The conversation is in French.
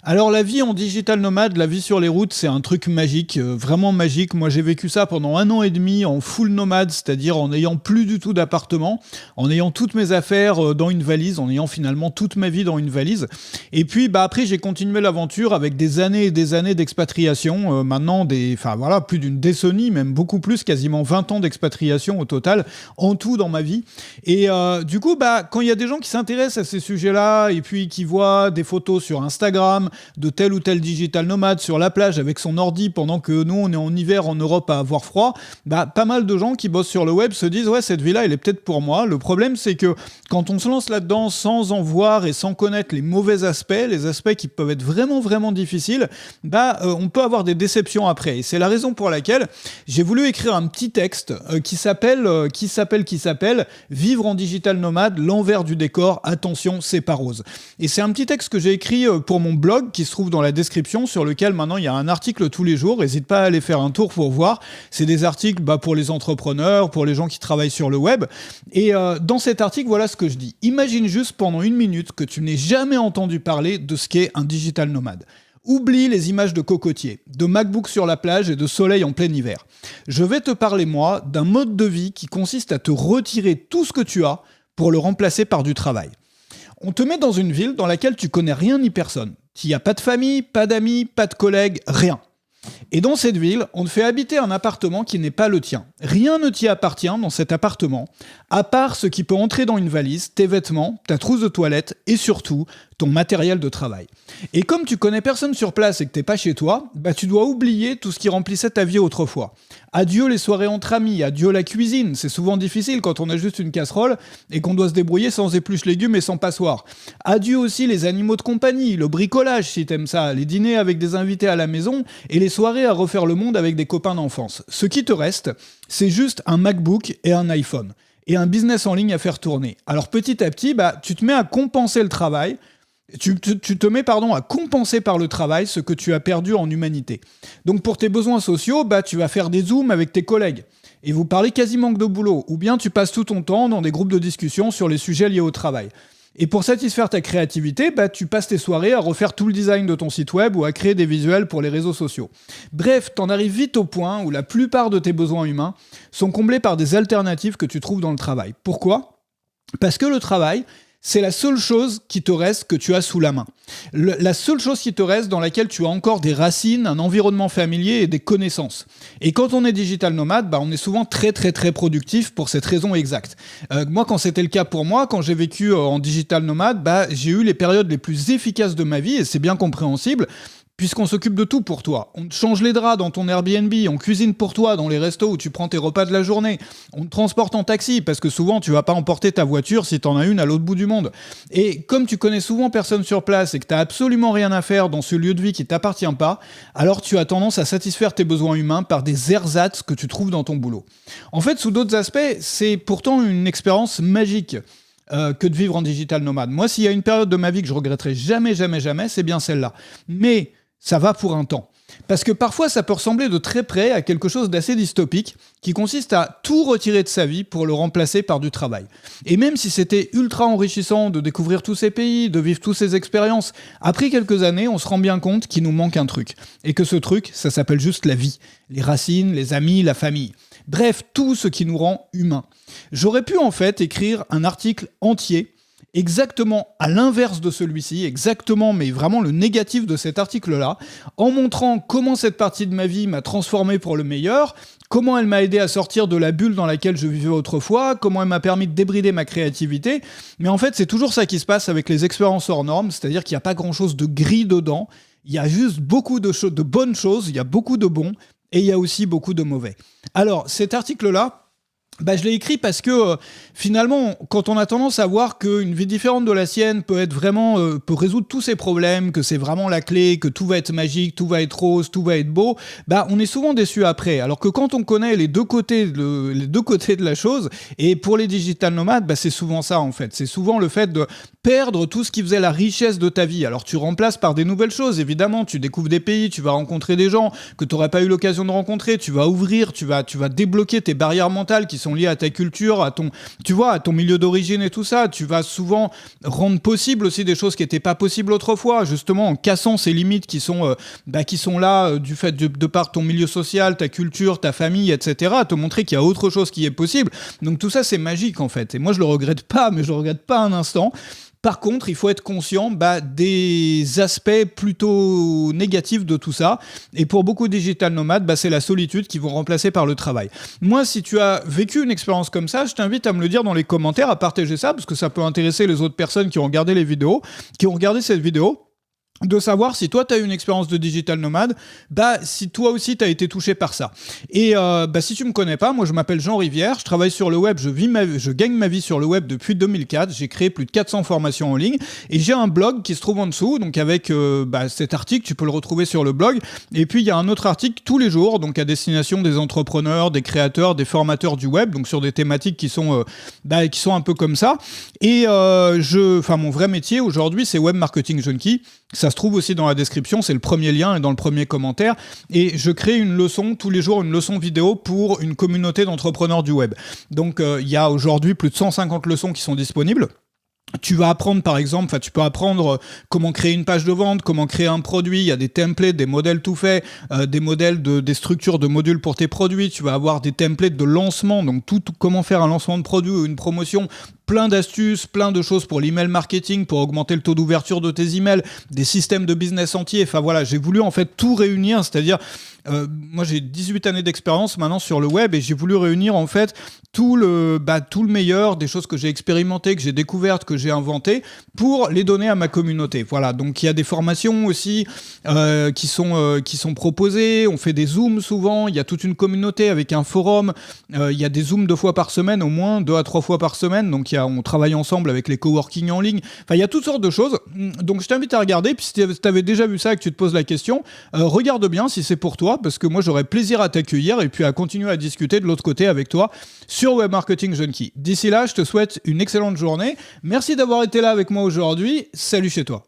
Alors la vie en digital nomade, la vie sur les routes, c'est un truc magique, vraiment magique. Moi j'ai vécu ça pendant 1 an et demi en full nomade, c'est-à-dire en n'ayant plus du tout d'appartement, en ayant toutes mes affaires dans une valise, en ayant finalement toute ma vie dans une valise. Et puis après j'ai continué l'aventure avec des années et des années d'expatriation, maintenant plus d'une décennie, même beaucoup plus, quasiment 20 ans d'expatriation au total, en tout dans ma vie. Et du coup, quand il y a des gens qui s'intéressent à ces sujets-là et puis qui voient des photos sur Instagram, de tel ou tel digital nomade sur la plage avec son ordi pendant que nous on est en hiver en Europe à avoir froid, pas mal de gens qui bossent sur le web se disent ouais, cette vie là elle est peut-être pour moi. Le problème c'est que quand on se lance là-dedans sans en voir et sans connaître les mauvais aspects, les aspects qui peuvent être vraiment vraiment difficiles, on peut avoir des déceptions après. Et c'est la raison pour laquelle j'ai voulu écrire un petit texte qui s'appelle Vivre en digital nomade, l'envers du décor, attention c'est pas rose. Et c'est un petit texte que j'ai écrit pour mon blog qui se trouve dans la description, sur lequel maintenant il y a un article tous les jours. N'hésite pas à aller faire un tour pour voir. C'est des articles pour les entrepreneurs, pour les gens qui travaillent sur le web. Et dans cet article, voilà ce que je dis. Imagine juste pendant 1 minute que tu n'aies jamais entendu parler de ce qu'est un digital nomade. Oublie les images de cocotiers, de MacBook sur la plage et de soleil en plein hiver. Je vais te parler, moi, d'un mode de vie qui consiste à te retirer tout ce que tu as pour le remplacer par du travail. On te met dans une ville dans laquelle tu connais rien ni personne. Il n'y a pas de famille, pas d'amis, pas de collègues, rien. Et dans cette ville, on te fait habiter un appartement qui n'est pas le tien. Rien ne t'y appartient dans cet appartement, à part ce qui peut entrer dans une valise, tes vêtements, ta trousse de toilette et surtout ton matériel de travail. Et comme tu connais personne sur place et que t'es pas chez toi, tu dois oublier tout ce qui remplissait ta vie autrefois. Adieu les soirées entre amis, adieu la cuisine, c'est souvent difficile quand on a juste une casserole et qu'on doit se débrouiller sans épluche légumes et sans passoire. Adieu aussi les animaux de compagnie, le bricolage si t'aimes ça, les dîners avec des invités à la maison et les soirées à refaire le monde avec des copains d'enfance. Ce qui te reste, c'est juste un MacBook et un iPhone. Et un business en ligne à faire tourner. Alors petit à petit, tu te mets à compenser le travail, tu te mets à compenser par le travail ce que tu as perdu en humanité. Donc pour tes besoins sociaux, tu vas faire des zooms avec tes collègues. Et vous parlez quasiment que de boulot. Ou bien tu passes tout ton temps dans des groupes de discussion sur les sujets liés au travail. Et pour satisfaire ta créativité, tu passes tes soirées à refaire tout le design de ton site web ou à créer des visuels pour les réseaux sociaux. Bref, t'en arrives vite au point où la plupart de tes besoins humains sont comblés par des alternatives que tu trouves dans le travail. Pourquoi ? Parce que le travail, c'est la seule chose qui te reste que tu as sous la main. La seule chose qui te reste dans laquelle tu as encore des racines, un environnement familier et des connaissances. Et quand on est digital nomade, on est souvent très très très productif pour cette raison exacte. Moi, quand c'était le cas pour moi, quand j'ai vécu en digital nomade, j'ai eu les périodes les plus efficaces de ma vie et c'est bien compréhensible. Puisqu'on s'occupe de tout pour toi. On te change les draps dans ton Airbnb, on cuisine pour toi dans les restos où tu prends tes repas de la journée, on te transporte en taxi, parce que souvent tu vas pas emporter ta voiture si t'en as une à l'autre bout du monde. Et comme tu connais souvent personne sur place et que t'as absolument rien à faire dans ce lieu de vie qui t'appartient pas, alors tu as tendance à satisfaire tes besoins humains par des ersatz que tu trouves dans ton boulot. En fait, sous d'autres aspects, c'est pourtant une expérience magique. Que de vivre en digital nomade. Moi, s'il y a une période de ma vie que je regretterai jamais, c'est bien celle-là. Mais ça va pour un temps. Parce que parfois, ça peut ressembler de très près à quelque chose d'assez dystopique qui consiste à tout retirer de sa vie pour le remplacer par du travail. Et même si c'était ultra enrichissant de découvrir tous ces pays, de vivre toutes ces expériences, après quelques années, on se rend bien compte qu'il nous manque un truc. Et que ce truc, ça s'appelle juste la vie. Les racines, les amis, la famille. Bref, tout ce qui nous rend humains. J'aurais pu en fait écrire un article entier exactement à l'inverse de celui-ci, exactement, mais vraiment le négatif de cet article-là, en montrant comment cette partie de ma vie m'a transformé pour le meilleur, comment elle m'a aidé à sortir de la bulle dans laquelle je vivais autrefois, comment elle m'a permis de débrider ma créativité. Mais en fait, c'est toujours ça qui se passe avec les expériences hors normes, c'est-à-dire qu'il n'y a pas grand-chose de gris dedans, il y a juste beaucoup de bonnes choses, il y a beaucoup de bons, et il y a aussi beaucoup de mauvais. Alors, cet article-là, je l'ai écrit parce que finalement, quand on a tendance à voir qu'une vie différente de la sienne peut être vraiment, peut résoudre tous ses problèmes, que c'est vraiment la clé, que tout va être magique, tout va être rose, tout va être beau, on est souvent déçu après. Alors que quand on connaît les deux côtés de la chose, et pour les digital nomades, c'est souvent ça en fait. C'est souvent le fait de perdre tout ce qui faisait la richesse de ta vie. Alors tu remplaces par des nouvelles choses, évidemment, tu découvres des pays, tu vas rencontrer des gens que tu n'aurais pas eu l'occasion de rencontrer, tu vas ouvrir, tu vas débloquer tes barrières mentales qui sont sont liées à ta culture, tu vois, à ton milieu d'origine et tout ça. Tu vas souvent rendre possible aussi des choses qui n'étaient pas possibles autrefois, justement en cassant ces limites qui sont là du fait de par ton milieu social, ta culture, ta famille, etc. À te montrer qu'il y a autre chose qui est possible. Donc tout ça, c'est magique en fait. Et moi, je le regrette pas, mais je le regrette pas un instant. Par contre, il faut être conscient des aspects plutôt négatifs de tout ça. Et pour beaucoup de digital nomades, c'est la solitude qui vont remplacer par le travail. Moi, si tu as vécu une expérience comme ça, je t'invite à me le dire dans les commentaires, à partager ça, parce que ça peut intéresser les autres personnes qui ont regardé cette vidéo. De savoir si toi, tu as eu une expérience de digital nomade, si toi aussi, tu as été touché par ça. Et si tu me connais pas, moi, je m'appelle Jean Rivière, je travaille sur le web, je gagne ma vie sur le web depuis 2004, j'ai créé plus de 400 formations en ligne, et j'ai un blog qui se trouve en dessous, donc avec cet article, tu peux le retrouver sur le blog, et puis il y a un autre article tous les jours, donc à destination des entrepreneurs, des créateurs, des formateurs du web, donc sur des thématiques qui sont un peu comme ça, et mon vrai métier aujourd'hui, c'est Web Marketing Junkie. Ça se trouve aussi dans la description, c'est le premier lien et dans le premier commentaire. Et je crée une leçon, tous les jours, une leçon vidéo pour une communauté d'entrepreneurs du web. Donc il y a aujourd'hui plus de 150 leçons qui sont disponibles. Tu vas apprendre tu peux apprendre comment créer une page de vente, comment créer un produit, il y a des templates, des modèles tout faits, des modèles des structures de modules pour tes produits, tu vas avoir des templates de lancement, donc comment faire un lancement de produit ou une promotion, plein d'astuces, plein de choses pour l'email marketing, pour augmenter le taux d'ouverture de tes emails, des systèmes de business entiers, j'ai voulu en fait tout réunir, c'est-à-dire moi j'ai 18 années d'expérience maintenant sur le web et j'ai voulu réunir en fait tout le meilleur des choses que j'ai expérimentées, que j'ai découvertes, que j'ai inventées pour les donner à ma communauté. Voilà, donc il y a des formations aussi qui sont proposées, on fait des zooms souvent, il y a toute une communauté avec un forum, il y a des zooms 2 fois par semaine, au moins 2 à 3 fois par semaine, donc on travaille ensemble avec les coworking en ligne, il y a toutes sortes de choses, donc je t'invite à regarder, puis si tu avais déjà vu ça et que tu te poses la question, regarde bien si c'est pour toi, parce que moi j'aurais plaisir à t'accueillir et puis à continuer à discuter de l'autre côté avec toi sur Web Marketing Junkie. D'ici là, je te souhaite une excellente journée. Merci d'avoir été là avec moi aujourd'hui. Salut chez toi.